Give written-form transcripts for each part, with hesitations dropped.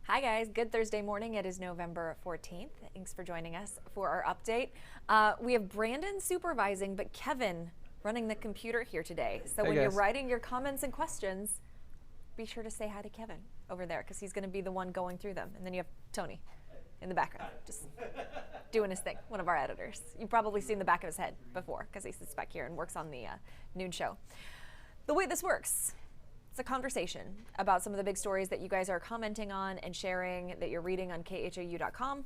Hi guys, good Thursday morning. It is November 14th. Thanks for joining us for our update. We have Brandon supervising, but Kevin running the computer here today. So Hey when guys. you're writing your comments and questions, be sure to say hi to Kevin over there because he's going to be the one going through them. And then you have Tony in the background, just doing his thing, one of our editors. You've probably seen the back of his head before because he sits back here and works on the noon show. The way this works, it's a conversation about some of the big stories that you guys are commenting on and sharing that you're reading on khou.com.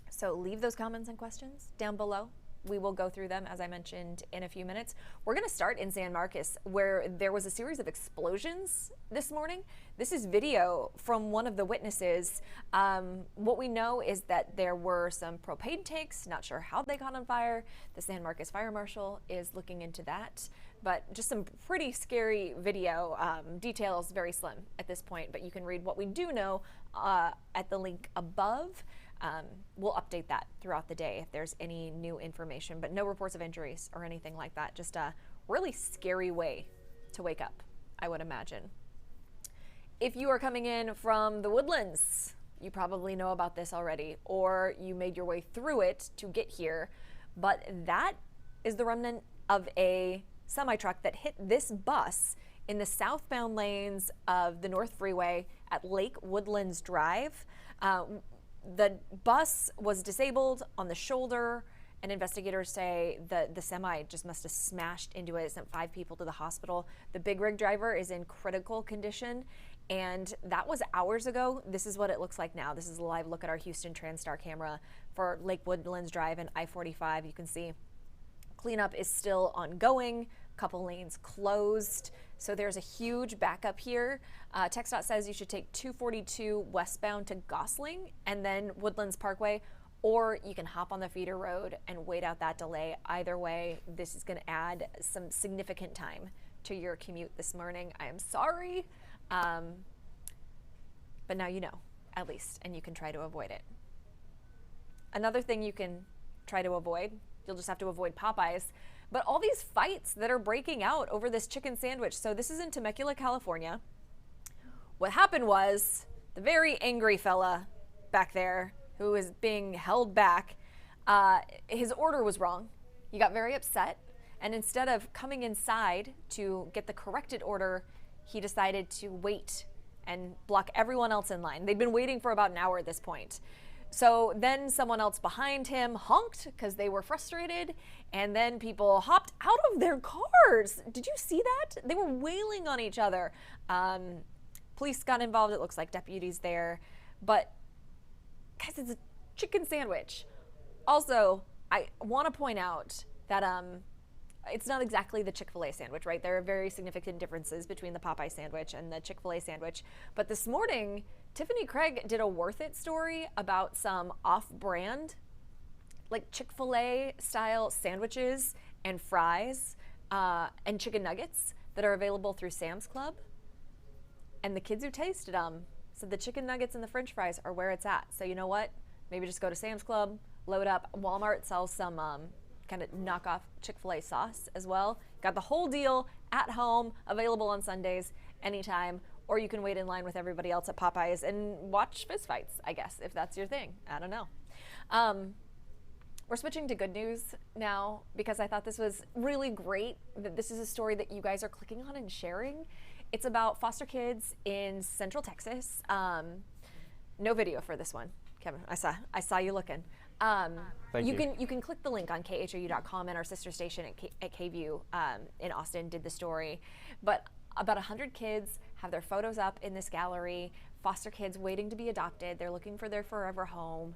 So leave those comments and questions down below. We will go through them, as I mentioned, in a few minutes. We're going to start in San Marcos, where there was a series of explosions this morning. This is video from one of the witnesses. What we know is that there were some propane tanks, not sure how they got on fire. The San Marcos Fire Marshal is looking into that. But just some pretty scary video. Details very slim at this point, but you can read what we do know at the link above. We'll update that throughout the day if there's any new information, but no reports of injuries or anything like that. Just a really scary way to wake up, I would imagine. If you are coming in from the Woodlands, you probably know about this already, or you made your way through it to get here, but that is the remnant of a semi-truck that hit this bus in the southbound lanes of the North Freeway at Lake Woodlands Drive. The bus was disabled on the shoulder, and investigators say the semi just must have smashed into it. It sent 5 people to the hospital. The big rig driver is in critical condition, and that was hours ago. This is what it looks like now. This is a live look at our Houston TransStar camera for Lake Woodlands Drive and I-45. You can see cleanup is still ongoing. Couple lanes closed. So there's a huge backup here. TxDOT says you should take 242 westbound to Gosling and then Woodlands Parkway, or you can hop on the feeder road and wait out that delay. Either way, this is going to add some significant time to your commute this morning. I am sorry, but now you know, at least, and you can try to avoid it. Another thing you can try to avoid, you'll just have to avoid Popeyes. But all these fights that are breaking out over this chicken sandwich. So this is in Temecula, California. What happened was the very angry fella back there who is being held back, his order was wrong. He got very upset. And instead of coming inside to get the corrected order, he decided to wait and block everyone else in line. They'd been waiting for about an hour at this point. So then someone else behind him honked because they were frustrated, and then people hopped out of their cars. Did you see that? They were wailing on each other. Police got involved. It looks like deputies there. But guys, it's a chicken sandwich. Also, I want to point out that it's not exactly the Chick-fil-A sandwich, right? There are very significant differences between the Popeye sandwich and the Chick-fil-A sandwich. But this morning, Tiffany Craig did a Worth It story about some off-brand, like Chick-fil-A style sandwiches and fries and chicken nuggets that are available through Sam's Club. And the kids who tasted them said the chicken nuggets and the French fries are where it's at. So you know what? Maybe just go to Sam's Club, load up. Walmart sells some kind of knockoff Chick-fil-A sauce as well. Got the whole deal at home, available on Sundays, anytime. Or you can wait in line with everybody else at Popeyes and watch fistfights, I guess, if that's your thing. I don't know. We're switching to good news now because I thought this was really great. That this is a story that you guys are clicking on and sharing. It's about foster kids in Central Texas. No video for this one, Kevin. I saw you looking. Thank you. You can click the link on khou.com, and our sister station at KView in Austin did the story. But about 100 kids have their photos up in this gallery, foster kids waiting to be adopted. They're looking for their forever home.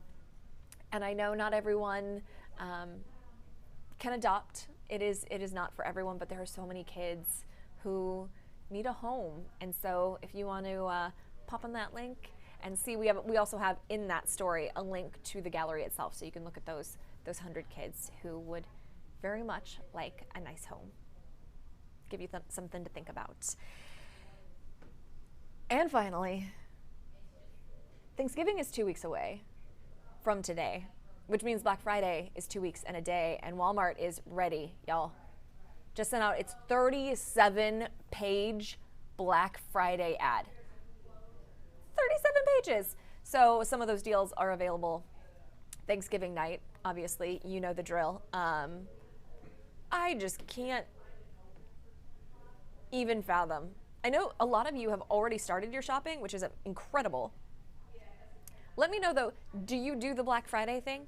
And I know not everyone can adopt. It is not for everyone, but there are so many kids who need a home. And so if you want to pop on that link and see, we also have in that story a link to the gallery itself, so you can look at those 100 kids who would very much like a nice home. Give you something to think about. And finally, Thanksgiving is 2 weeks away from today, which means Black Friday is 2 weeks and a day, and Walmart is ready, y'all. Just sent out its 37-page Black Friday ad. 37 pages. So some of those deals are available Thanksgiving night, obviously. You know the drill. I just can't even fathom. I know a lot of you have already started your shopping, which is incredible. Let me know though, do you do the Black Friday thing?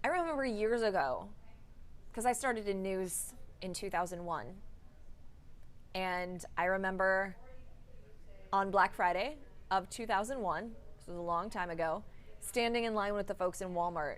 I remember years ago, because I started in news in 2001, and I remember on Black Friday of 2001, this was a long time ago, standing in line with the folks in Walmart,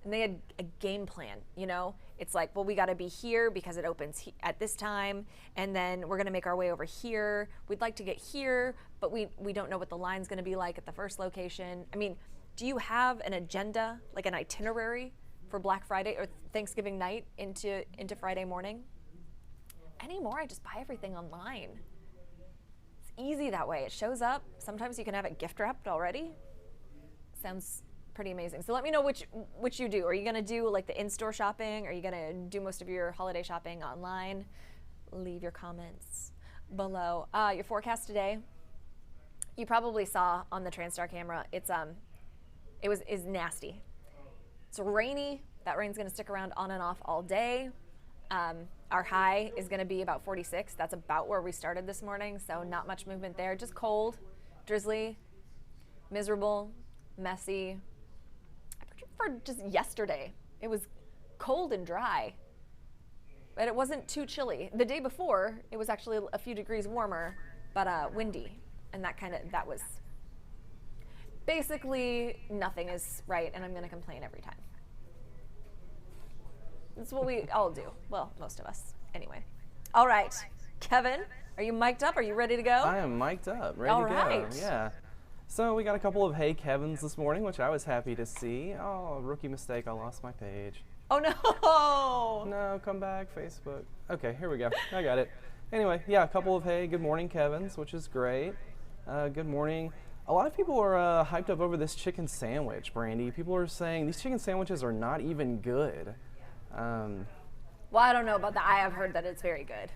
and they had a game plan, you know? It's like, well, we gotta be here because it opens at this time, and then we're gonna make our way over here. We'd like to get here, but we don't know what the line's gonna be like at the first location. I mean, do you have an agenda, like an itinerary for Black Friday or Thanksgiving night into Friday morning? Anymore, I just buy everything online. It's easy that way. It shows up. Sometimes you can have it gift wrapped already. Sounds pretty amazing. So let me know which you do. Are you gonna do like the in-store shopping? Are you gonna do most of your holiday shopping online? Leave your comments below. Your forecast today, you probably saw on the TransStar camera. Is nasty. It's rainy. That rain's gonna stick around on and off all day. Our high is gonna be about 46. That's about where we started this morning, so not much movement there. Just cold, drizzly, miserable, messy. I prefer just yesterday. It was cold and dry, but it wasn't too chilly. The day before, it was actually a few degrees warmer, but windy, and that was basically nothing is right, and I'm gonna complain every time. That's what we all do. Well, most of us, anyway. All right, Kevin, are you mic'd up? Are you ready to go? I am mic'd up, ready to go. Right. Yeah. So we got a couple of Hey Kevins this morning, which I was happy to see. Oh, rookie mistake, I lost my page. Oh no! No, come back, Facebook. Okay, here we go. I got it. Anyway, yeah, a couple of Hey, good morning Kevins, which is great. Good morning. A lot of people are hyped up over this chicken sandwich, Brandy. People are saying these chicken sandwiches are not even good. Well, I don't know about that. I have heard that it's very good.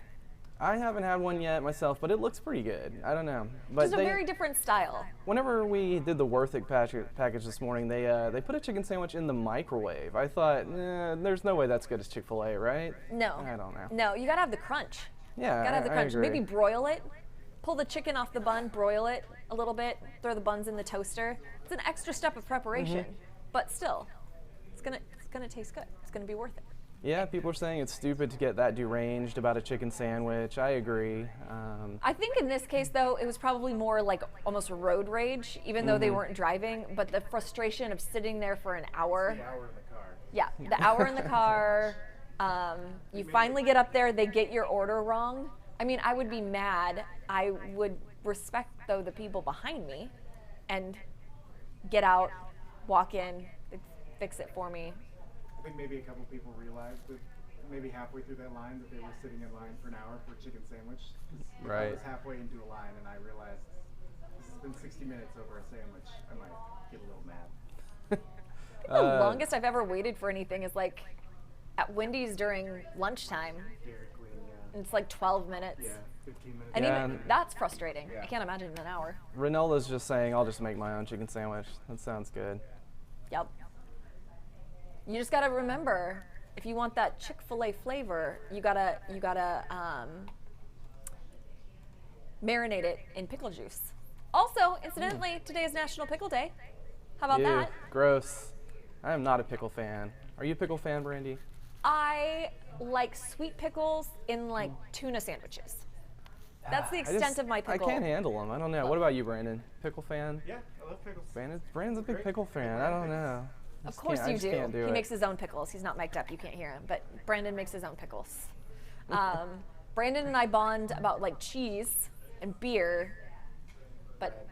I haven't had one yet myself, but it looks pretty good. I don't know. But Just a very different style. Whenever we did the Worthig package this morning, they put a chicken sandwich in the microwave. I thought, there's no way that's good as Chick-fil-A, right? No. I don't know. No, you gotta have the crunch. Yeah, Gotta have the crunch. I agree. Maybe broil it. Pull the chicken off the bun, broil it a little bit, throw the buns in the toaster. It's an extra step of preparation, but still, it's gonna taste good. It's gonna be worth it. Yeah, people are saying it's stupid to get that deranged about a chicken sandwich. I agree. I think in this case, though, it was probably more like almost road rage, even though they weren't driving, but the frustration of sitting there for an hour. The hour in the car. Yeah, the hour in the car. You finally get up there, they get your order wrong. I mean, I would be mad. I would respect, though, the people behind me and get out, walk in, fix it for me. I think maybe a couple people realized that maybe halfway through that line that they were sitting in line for an hour for a chicken sandwich. Right. I was halfway into a line and I realized this has been 60 minutes over a sandwich. I might get a little mad. The longest I've ever waited for anything is like at Wendy's during lunchtime. Dairy Queen, yeah. And it's like 12 minutes. Yeah, 15 minutes. And Yeah. even that's frustrating. Yeah. I can't imagine an hour. Renola's just saying, I'll just make my own chicken sandwich. That sounds good. Yep. You just gotta remember, if you want that Chick-fil-A flavor, you gotta marinate it in pickle juice. Also, incidentally, today is National Pickle Day. How about Ew, that? gross. I am not a pickle fan. Are you a pickle fan, Brandy? I like sweet pickles in like tuna sandwiches. That's the extent of my pickle. I can't handle them. I don't know. What about you, Brandon? Pickle fan? Yeah, I love pickles. Brandon's a big pickle fan. I don't know. Of course I you just do. can't do He it. makes his own pickles. He's not mic'd up. You can't hear him. But Brandon makes his own pickles. Brandon and I bond about like cheese and beer, but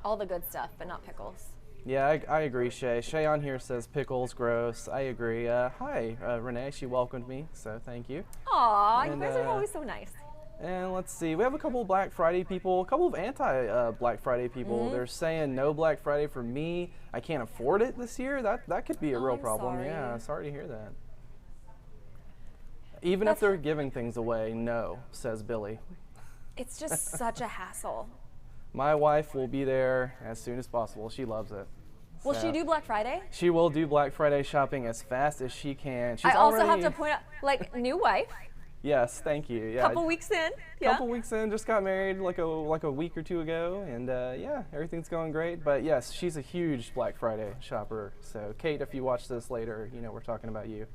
all the good stuff, but not pickles. Yeah, I agree, Shay. Shay on here says pickles, gross. I agree. Hi, Renee. She welcomed me, so thank you. Aw, you And, guys are always so nice. And let's see, we have a couple of Black Friday people, a couple of anti-Black Friday people. They're saying no Black Friday for me. I can't afford it this year. That could be a real I'm problem. sorry. Yeah, sorry to hear that. Even if they're giving things away, no, says Billy. It's just such a hassle. My wife will be there as soon as possible. She loves it. Will So, she do Black Friday? She will do Black Friday shopping as fast as she can. She's I also have already, to point out, like, new wife, Yes, thank you. Yeah. couple weeks in. Yeah. Couple weeks in, just got married like a week or two ago, and yeah, everything's going great. But yes, she's a huge Black Friday shopper. So Kate, if you watch this later, you know we're talking about you.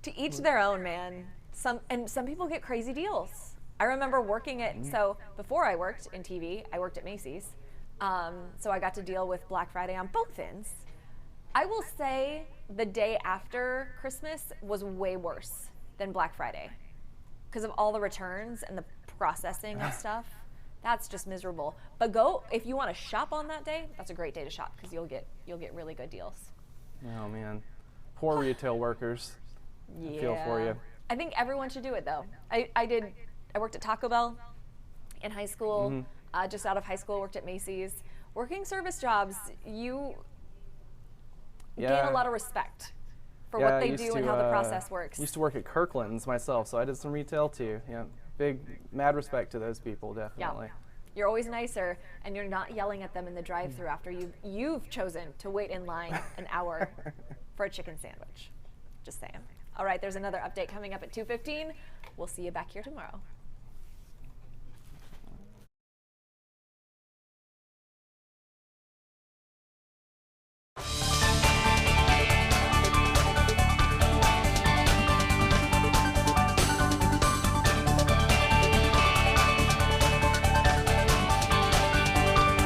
To each their own, man. Some people get crazy deals. I remember working at, so before I worked in TV, I worked at Macy's. So I got to deal with Black Friday on both ends. I will say the day after Christmas was way worse than Black Friday because of all the returns and the processing of stuff. That's just miserable. But go, if you want to shop on that day, that's a great day to shop because you'll get really good deals. Oh man, poor retail workers. Yeah. I feel for you. I think everyone should do it though. I worked at Taco Bell in high school. Just out of high school, worked at Macy's. Working service jobs, you gain a lot of respect for what I they used do to, and how the process works. Used to work at Kirkland's myself, so I did some retail too. Yeah, big mad respect to those people, definitely. You're always nicer, and you're not yelling at them in the drive-thru after you've chosen to wait in line an hour for a chicken sandwich. Just saying. All right, there's another update coming up at 2:15. We'll see you back here tomorrow.